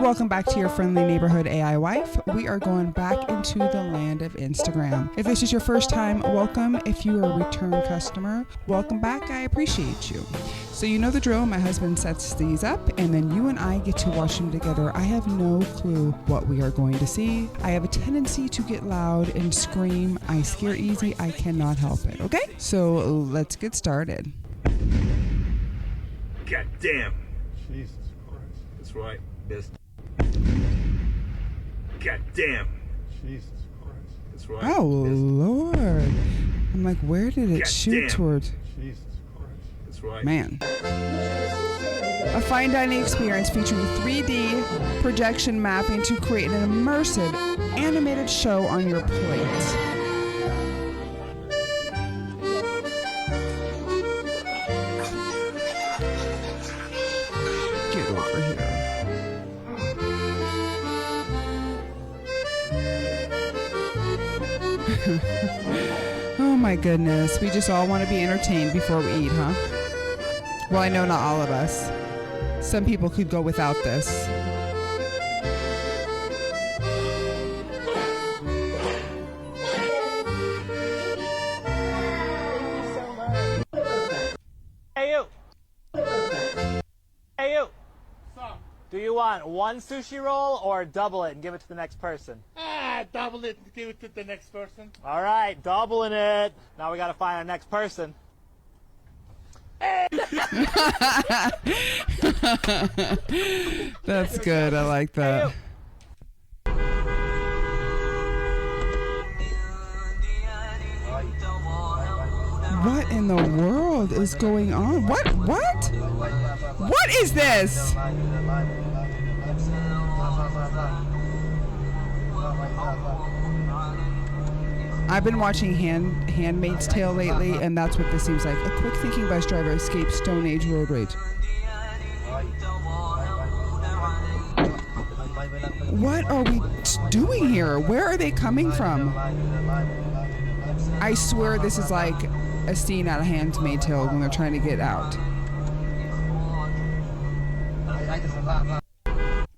welcome back to your friendly neighborhood AI wife. We are going back into the land of Instagram. If this is your first time, welcome. If you are a return customer, welcome back. I appreciate you. So you know the drill. My husband sets these up and then you and I get to watch them together. I have no clue what we are going to see. I have a tendency to get loud and scream. I scare easy. I cannot help it. Okay? So let's get started. God damn. Jesus Christ. That's right, best. God damn. Jesus Christ. That's right. Oh, Lord. I'm like, where did it God shoot damn. towards? Jesus Christ. That's right. Man. A fine dining experience featuring 3D projection mapping to create an immersive animated show on your plate. Get over here. Oh my goodness. We just all want to be entertained before we eat, huh? Well, I know not all of us. Some people could go without this. Hey you! Hey you! Do you want one sushi roll or double it and give it to the next person? Double it and give it to the next person. All right, doubling it. Now we gotta find our next person. That's good. I like that. What in the world is going on? What? What is this? I've been watching Handmaid's Tale lately, and that's what this seems like. A quick thinking bus driver escapes Stone Age road rage. What are we doing here? Where are they coming from? I swear this is like a scene out of Handmaid's Tale when they're trying to get out.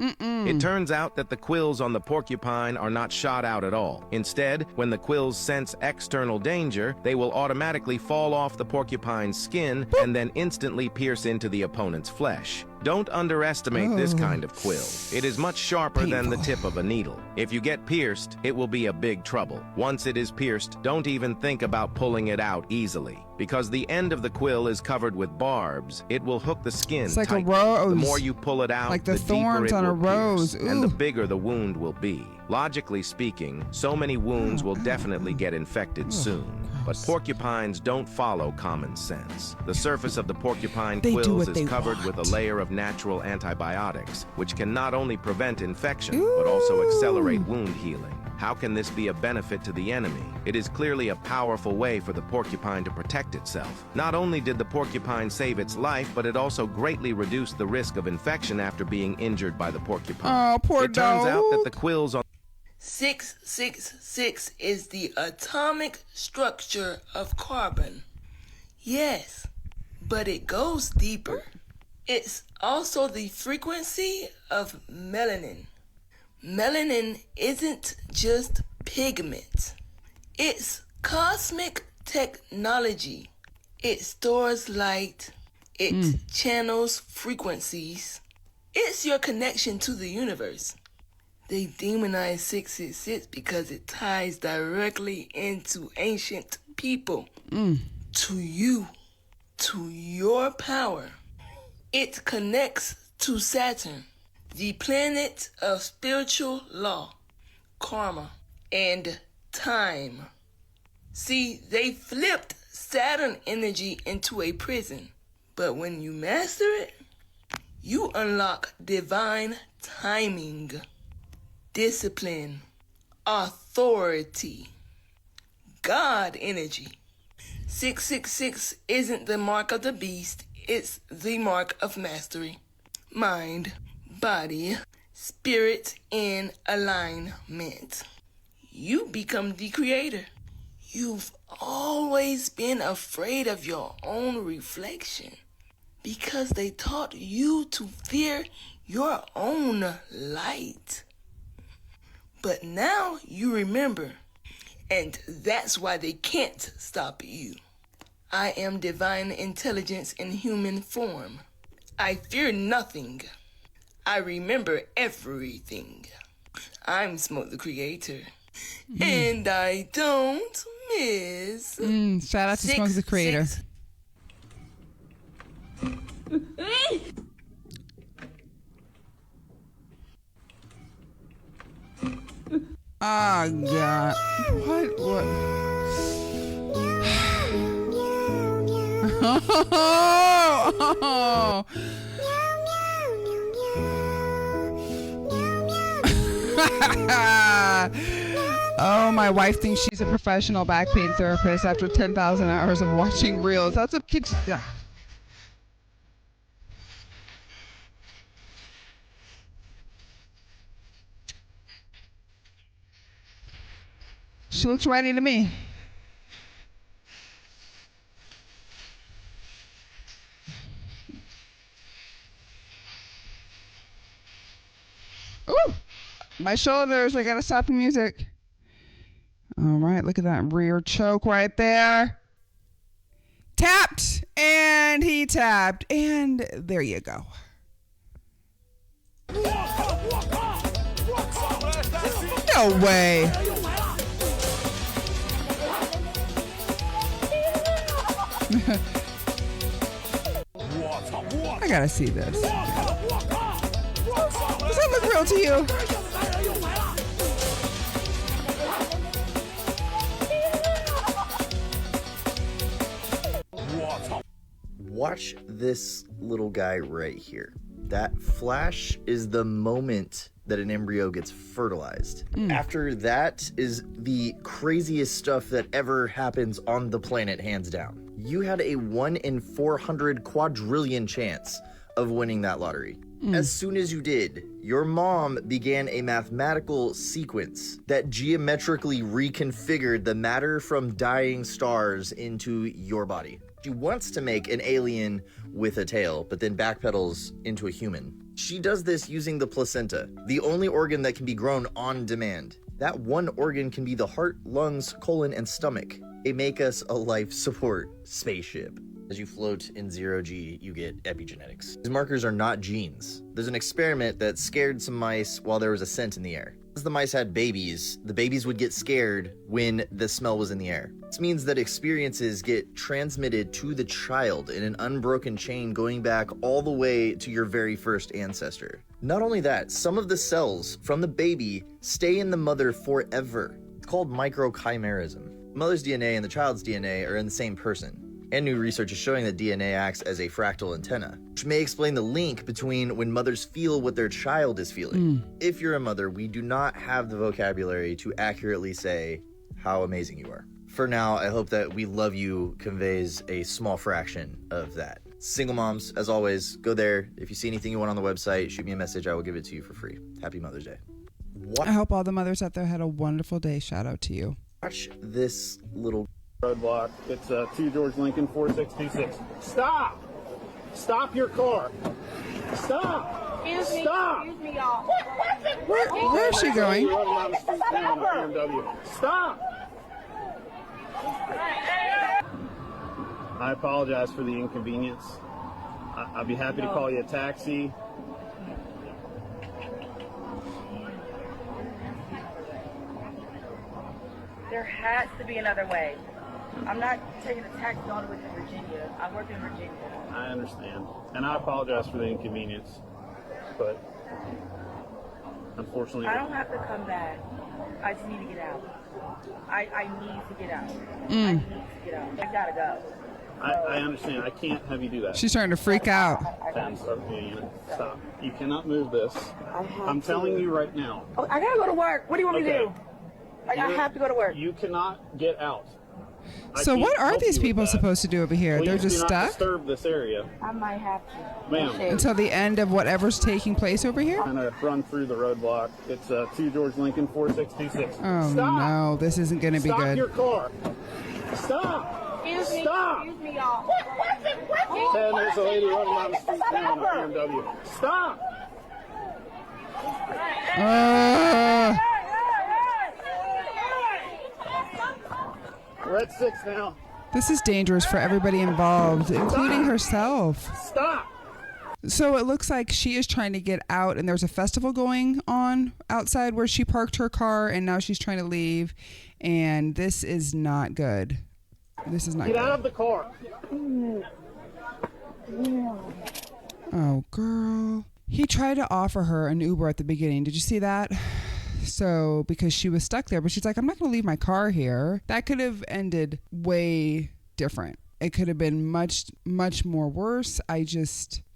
It turns out that the quills on the porcupine are not shot out at all. Instead, when the quills sense external danger, they will automatically fall off the porcupine's skin and then instantly pierce into the opponent's flesh. Don't underestimate this kind of quill. It is much sharper than the tip of a needle. If you get pierced, it will be a big trouble. Once it is pierced, don't even think about pulling it out easily. Because the end of the quill is covered with barbs, it will hook the skin It's like tight. a rose. The more you pull it out, Like the deeper thorns it on a will pierce, rose. and the Ooh. bigger the wound will be. Logically speaking, so many wounds will definitely get infected soon. But porcupines don't follow common sense. The surface of the porcupine They do quills what they is covered with want. a layer of natural antibiotics, which can not only prevent infection, but also accelerate wound healing. How can this be a benefit to the enemy? It is clearly a powerful way for the porcupine to protect itself. Not only did the porcupine save its life, but it also greatly reduced the risk of infection after being injured by the porcupine. Oh, poor It turns out that dog. the quills on 666 is the atomic structure of carbon. Yes, but it goes deeper. It's also the frequency of melanin. Melanin isn't just pigment. It's cosmic technology. It stores light. It channels frequencies. It's your connection to the universe. They demonize 666 because it ties directly into ancient people. To you. To your power. It connects to Saturn, the planet of spiritual law, karma, and time. See, they flipped Saturn energy into a prison. But when you master it, you unlock divine timing, discipline, authority, God energy. 666 isn't the mark of the beast, it's the mark of mastery. Mind, body, spirit in alignment. You become the creator. You've always been afraid of your own reflection because they taught you to fear your own light. But now you remember, and that's why they can't stop you. I am divine intelligence in human form. I fear nothing. I remember everything. I'm Smoke the Creator. And I don't miss. Shout out to Smoke the Creator. Oh, God. What? Oh. Oh, my wife thinks she's a professional back pain therapist after 10,000 hours of watching reels. That's a kid. Yeah. She looks ready to me. Ooh, my shoulders. I gotta stop the music. All right, look at that rear choke right there. Tapped, and he tapped, and there you go. No way. I gotta see this. Does that look real to you? Watch this little guy right here. That flash is the moment that an embryo gets fertilized. After that is the craziest stuff that ever happens on the planet, hands down. You had a 1 in 400 quadrillion chance of winning that lottery. As soon as you did, your mom began a mathematical sequence that geometrically reconfigured the matter from dying stars into your body. She wants to make an alien with a tail, but then backpedals into a human. She does this using the placenta, the only organ that can be grown on demand. That one organ can be the heart, lungs, colon, and stomach. They make us a life support spaceship. As you float in 0G, you get epigenetics. These markers are not genes. There's an experiment that scared some mice while there was a scent in the air. As the mice had babies, the babies would get scared when the smell was in the air. This means that experiences get transmitted to the child in an unbroken chain going back all the way to your very first ancestor. Not only that, some of the cells from the baby stay in the mother forever. It's called microchimerism. The mother's DNA and the child's DNA are in the same person. And new research is showing that DNA acts as a fractal antenna, which may explain the link between when mothers feel what their child is feeling. If you're a mother, we do not have the vocabulary to accurately say how amazing you are. For now, I hope that we love you conveys a small fraction of that. Single moms, as always, go there. If you see anything you want on the website, shoot me a message. I will give it to you for free. Happy Mother's Day. I hope all the mothers out there had a wonderful day. Shout out to you. Watch this little Roadblock. It's 2 George Lincoln 4626. Stop! Stop your car! Stop! Excuse me, Stop! excuse me, y'all. Where is she going? Running down the street now in a BMW. Stop! I apologize for the inconvenience. I'd be happy to call you a taxi. There has to be another way. I'm not taking a taxi all the way to Virginia. I work in Virginia. I understand. And I apologize for the inconvenience. But unfortunately, I don't have to come back. I just need to get out. I need to get out. I need to get out. I gotta go. I understand. I can't have you do that. She's starting to freak out. Stop. You cannot move this. I'm telling you right now. Oh, I gotta go to work. What do you want me to do? I have to go to work. You cannot get out. So what are these people supposed to do over here? They're just do not stuck? disturb this area. I might have to. Ma'am. Until the end of whatever's taking place over here? I'm going to run through the roadblock. It's 2 George Lincoln 4626. Oh, Stop! no. This isn't going to be Stop good. your car. Stop! Excuse me, Stop! excuse me, y'all. And there's a lady running down the street now in a BMW. Stop! We're at 6 now. This is dangerous for everybody involved, including herself. Stop! So it looks like she is trying to get out, and there's a festival going on outside where she parked her car, and now she's trying to leave, and this is not good. This is not good. Get out of the car. Oh, girl. He tried to offer her an Uber at the beginning. Did you see that? So, because she was stuck there, but she's like, I'm not going to leave my car here. That could have ended way different. It could have been much, much more worse.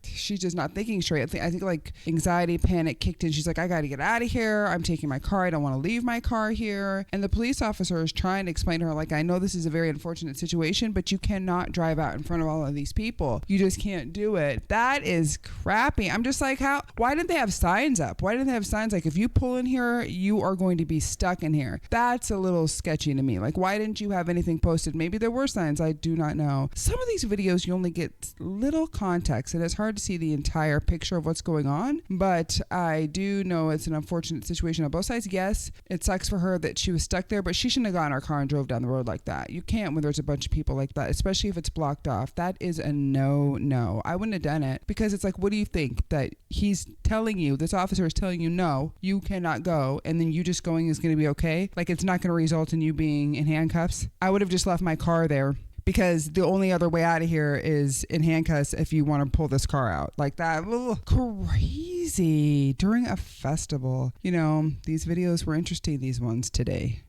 She's just not thinking straight. I think like anxiety, panic kicked in. She's like, I got to get out of here. I'm taking my car. I don't want to leave my car here. And the police officer is trying to explain to her, like, I know this is a very unfortunate situation, but you cannot drive out in front of all of these people. You just can't do it. That is crappy. I'm just like, why didn't they have signs up? Why didn't they have signs like, if you pull in here, you are going to be stuck in here? That's a little sketchy to me. Like, why didn't you have anything posted? Maybe there were signs. I do not know. Some of these videos, you only get little context, and it's hard to see the entire picture of what's going on, but I do know it's an unfortunate situation on both sides. Yes, it sucks for her that she was stuck there, but she shouldn't have gotten her car and drove down the road like that. You can't when there's a bunch of people like that, especially if it's blocked off. That is a no. I wouldn't have done it, because it's like, what do you think? That he's telling you, this officer is telling you, no, you cannot go, and then you just going is going to be okay? Like, it's not going to result in you being in handcuffs? I would have just left my car there, because the only other way out of here is in handcuffs if you want to pull this car out. Like that. Ugh, crazy. During a festival. You know, these videos were interesting, these ones today.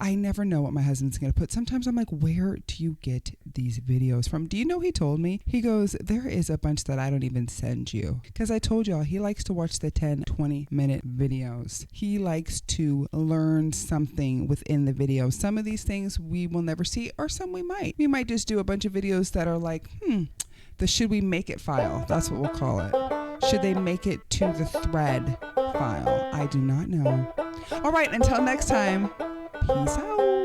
I never know what my husband's going to put. Sometimes I'm like, where do you get these videos from? Do you know he told me? He goes, there is a bunch that I don't even send you. Because I told y'all, he likes to watch the 10, 20-minute videos. He likes to learn something within the video. Some of these things we will never see, or some we might. We might just do a bunch of videos that are like, the should we make it file. That's what we'll call it. Should they make it to the thread file? I do not know. All right, until next time. Peace out.